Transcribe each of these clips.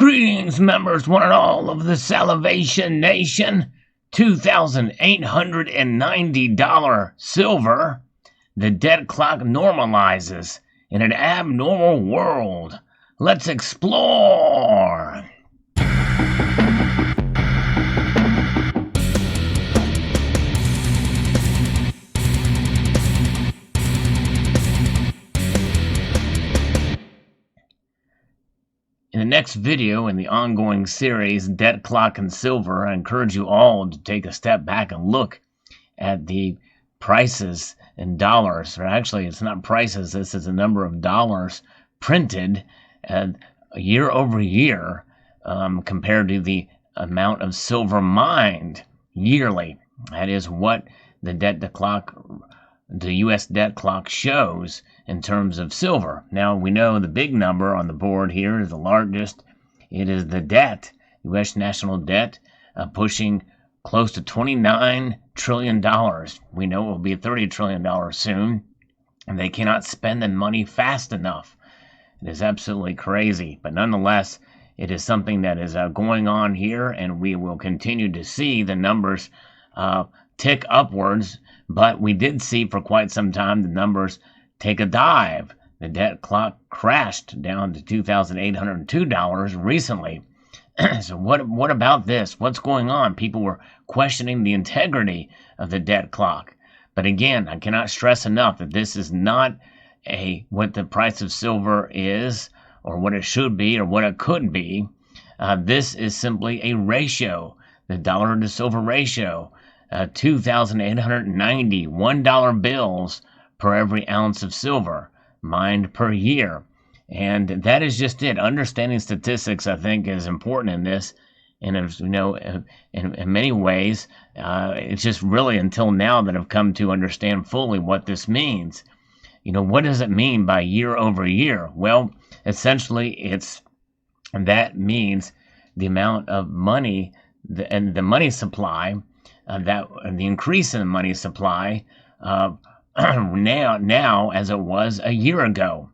Greetings, members, one and all of the Salivation Nation. $2,890 silver. The debt clock normalizes in an abnormal world. Let's explore. In the next video in the ongoing series, Debt Clock and Silver, I encourage you all to take a step back and look at the prices in dollars. Or actually, it's not prices, this is the number of dollars printed year over year compared to the amount of silver mined yearly. That is what the U.S. debt clock shows in terms of silver. Now, we know the big number on the board here is the largest. It is the debt, U.S. national debt, pushing close to $29 trillion. We know it will be $30 trillion soon, and they cannot spend the money fast enough. It is absolutely crazy, but nonetheless, it is something that is going on here, and we will continue to see the numbers tick upwards. But we did see for quite some time the numbers take a dive. The debt clock crashed down to $2,802 recently. So what about this? What's going on? People were questioning the integrity of the debt clock. But again, I cannot stress enough that this is not what the price of silver is, or what it should be, or what it could be. This is simply a ratio, the dollar to silver ratio. 2,890 $1 bills per every ounce of silver mined per year. And that is just it. Understanding statistics, I think, is important in this. And as you know, in many ways, it's just really until now that I've come to understand fully what this means. You know, what does it mean by year over year? Well, essentially, that means the amount of money and the money supply. The increase in the money supply now as it was a year ago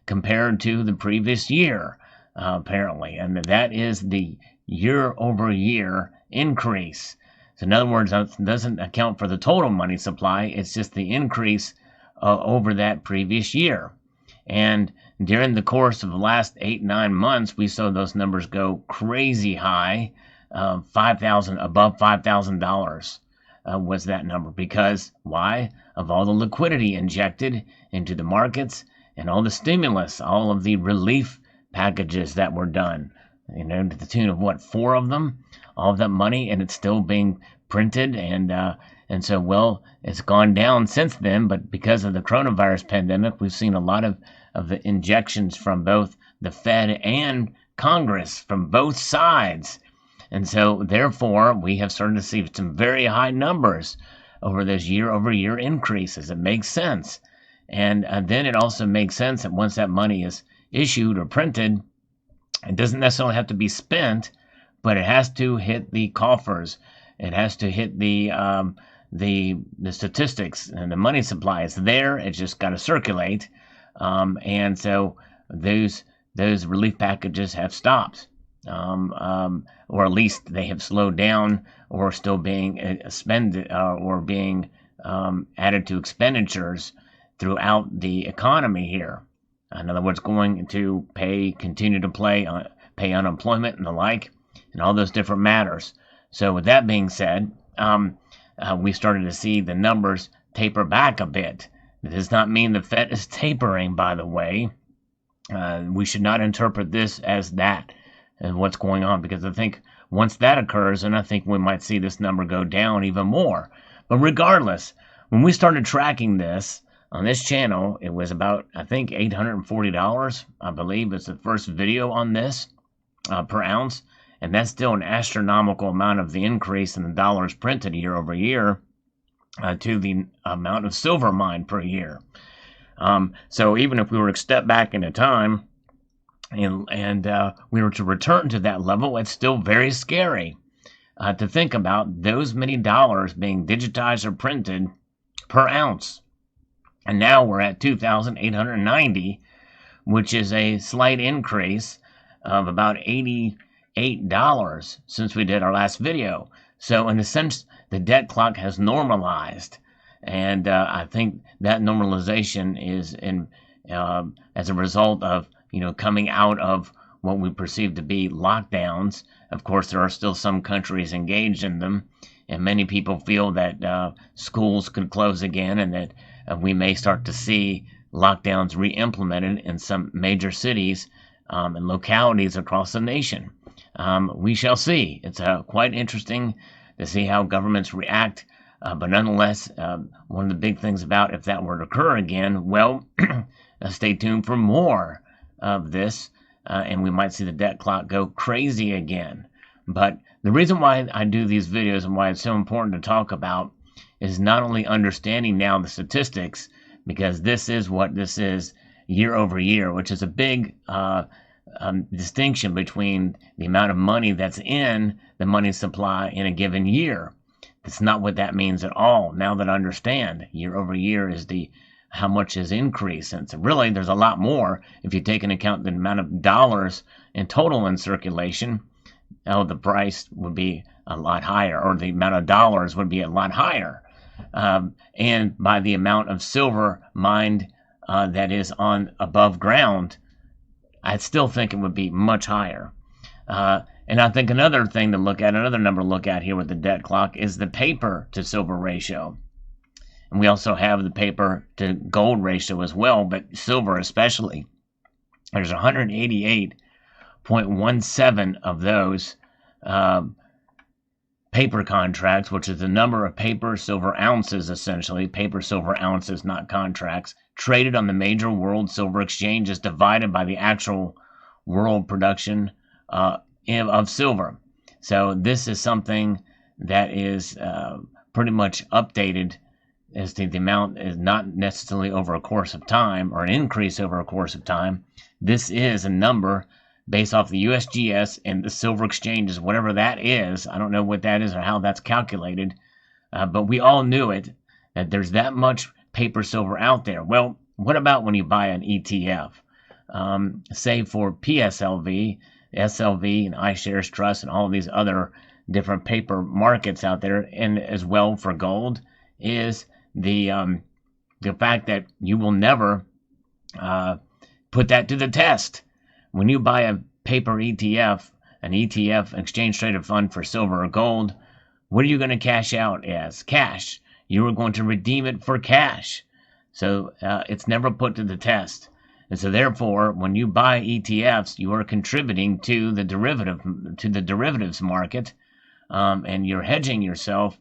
compared to the previous year, apparently. And that is the year-over-year increase. So in other words, it doesn't account for the total money supply. It's just the increase over that previous year. And during the course of the last 8-9 months, we saw those numbers go crazy high. Above $5,000 was that number. Because why? Of all the liquidity injected into the markets and all the stimulus, all of the relief packages that were done, to the tune of 4 of them, all of that money, and it's still being printed, and so, well, it's gone down since then. But because of the coronavirus pandemic, we've seen a lot of the injections from both the Fed and Congress, from both sides. And so, therefore, we have started to see some very high numbers over those year-over-year increases. It makes sense. And then it also makes sense that once that money is issued or printed, it doesn't necessarily have to be spent, but it has to hit the coffers. It has to hit the statistics, and the money supply is there. It's just got to circulate. And so those relief packages have stopped. Or at least they have slowed down, or still being expended, or being added to expenditures throughout the economy here. In other words, going to continue to pay unemployment and the like, and all those different matters. So with that being said, we started to see the numbers taper back a bit. It does not mean the Fed is tapering, by the way. We should not interpret this as that. And what's going on, because I think once that occurs, then I think we might see this number go down even more. But regardless, when we started tracking this on this channel, it was about, I think, $840, I believe, is the first video on this per ounce. And that's still an astronomical amount of the increase in the dollars printed year over year to the amount of silver mined per year. So even if we were to step back into time, and we were to return to that level, it's still very scary to think about those many dollars being digitized or printed per ounce. And now we're at 2,890, which is a slight increase of about $88 since we did our last video. So in a sense, the debt clock has normalized, and I think that normalization is in as a result of coming out of what we perceive to be lockdowns. Of course, there are still some countries engaged in them, and many people feel that schools could close again, and that we may start to see lockdowns re-implemented in some major cities and localities across the nation. We shall see. It's quite interesting to see how governments react, but nonetheless, one of the big things about if that were to occur again, well, stay tuned for more of this, and we might see the debt clock go crazy again. But the reason why I do these videos and why it's so important to talk about is not only understanding now the statistics, because this is what this is year over year, which is a big distinction between the amount of money that's in the money supply in a given year. That's not what that means at all. Now that I understand, year over year is how much has increased. And so really, there's a lot more if you take into account the amount of dollars in total in circulation. The price would be a lot higher, or the amount of dollars would be a lot higher. And by the amount of silver mined that is on above ground, I still think it would be much higher. And I think another thing to look at, another number to look at here with the debt clock, is the paper to silver ratio. And we also have the paper to gold ratio as well, but silver especially. There's 188.17 of those paper contracts, which is the number of paper silver ounces, essentially, paper silver ounces, not contracts, traded on the major world silver exchanges, divided by the actual world production of silver. So this is something that is pretty much updated as to the amount is not necessarily over a course of time or an increase over a course of time. This is a number based off the USGS and the silver exchanges, whatever that is. I don't know what that is or how that's calculated, but we all knew it, that there's that much paper silver out there. Well, what about when you buy an ETF? Say for PSLV, SLV, and iShares Trust, and all of these other different paper markets out there, and as well for gold, is the fact that you will never put that to the test. When you buy a paper ETF, an ETF, exchange traded fund for silver or gold, what are you going to cash out as? Cash. You are going to redeem it for cash. So it's never put to the test. And so therefore, when you buy ETFs, you are contributing to the derivatives market, and you're hedging yourself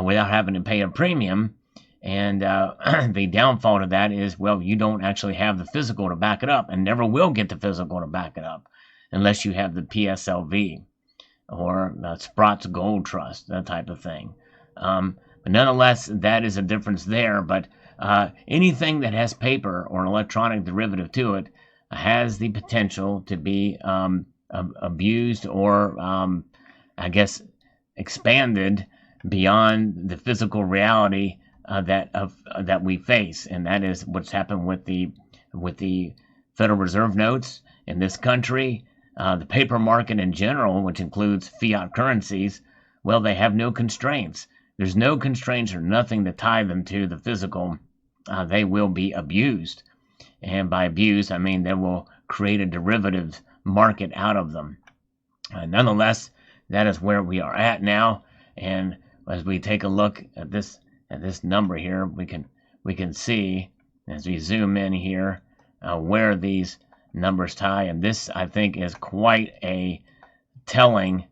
without having to pay a premium. And the downfall to that is, well, you don't actually have the physical to back it up, and never will get the physical to back it up unless you have the PSLV or Sprott's Gold Trust, that type of thing. But nonetheless, that is a difference there. But anything that has paper or an electronic derivative to it has the potential to be abused or, I guess, expanded beyond the physical reality that we face, and that is what's happened with the Federal Reserve notes in this country, the paper market in general, which includes fiat currencies. Well, they have no constraints. There's no constraints or nothing to tie them to the physical. They will be abused, and by abused, I mean they will create a derivative market out of them. Nonetheless, that is where we are at now, and as we take a look at this number here, we can see as we zoom in here where these numbers tie, and this, I think, is quite a telling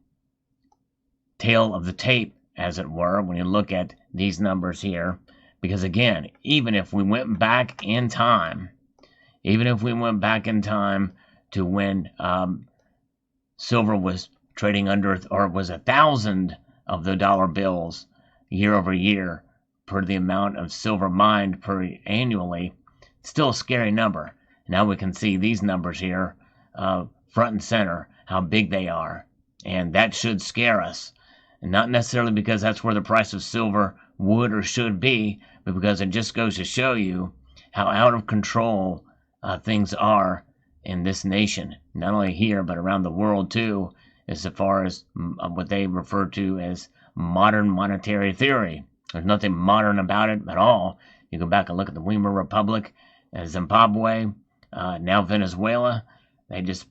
tale of the tape, as it were, when you look at these numbers here. Because again, even if we went back in time to when silver was trading under, or was 1,000 of the dollar bills year over year, per the amount of silver mined annually, still a scary number. Now we can see these numbers here, front and center, how big they are. And that should scare us. And not necessarily because that's where the price of silver would or should be, but because it just goes to show you how out of control things are in this nation, not only here but around the world too, as far as what they refer to as modern monetary theory. There's nothing modern about it at all. You go back and look at the Weimar Republic, Zimbabwe, now Venezuela. They just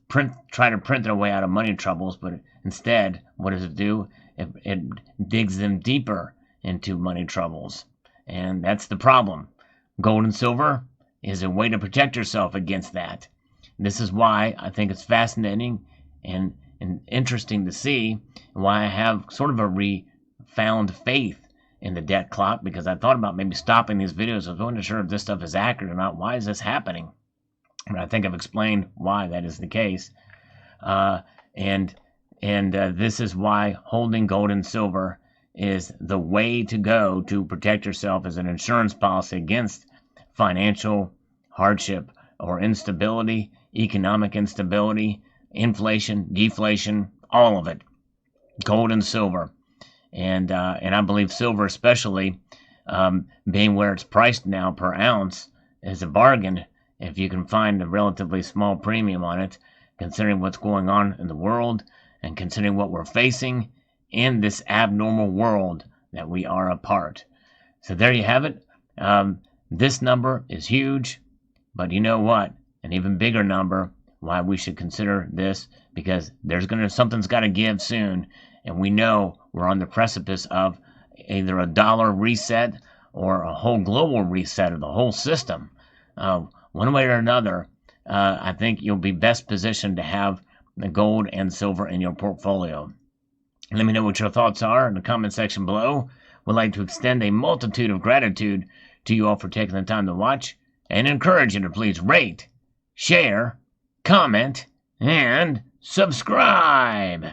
try to print their way out of money troubles, but instead, what does it do? It digs them deeper into money troubles. And that's the problem. Gold and silver is a way to protect yourself against that. This is why I think it's fascinating and interesting to see, and why I have sort of a refound faith in the debt clock, because I thought about maybe stopping these videos. I was not sure if this stuff is accurate or not. Why is this happening? But I think I've explained why that is the case. And this is why holding gold and silver is the way to go to protect yourself as an insurance policy against financial hardship or instability, economic instability, inflation, deflation, all of it. Gold and silver. And I believe silver especially, being where it's priced now per ounce, is a bargain if you can find a relatively small premium on it, considering what's going on in the world and considering what we're facing in this abnormal world that we are a part. So there you have it. This number is huge, but you know what? An even bigger number, why we should consider this, because something's got to give soon, and we know we're on the precipice of either a dollar reset or a whole global reset of the whole system. One way or another, I think you'll be best positioned to have the gold and silver in your portfolio. Let me know what your thoughts are in the comment section below. Would like to extend a multitude of gratitude to you all for taking the time to watch, and encourage you to please rate, share, comment, and subscribe.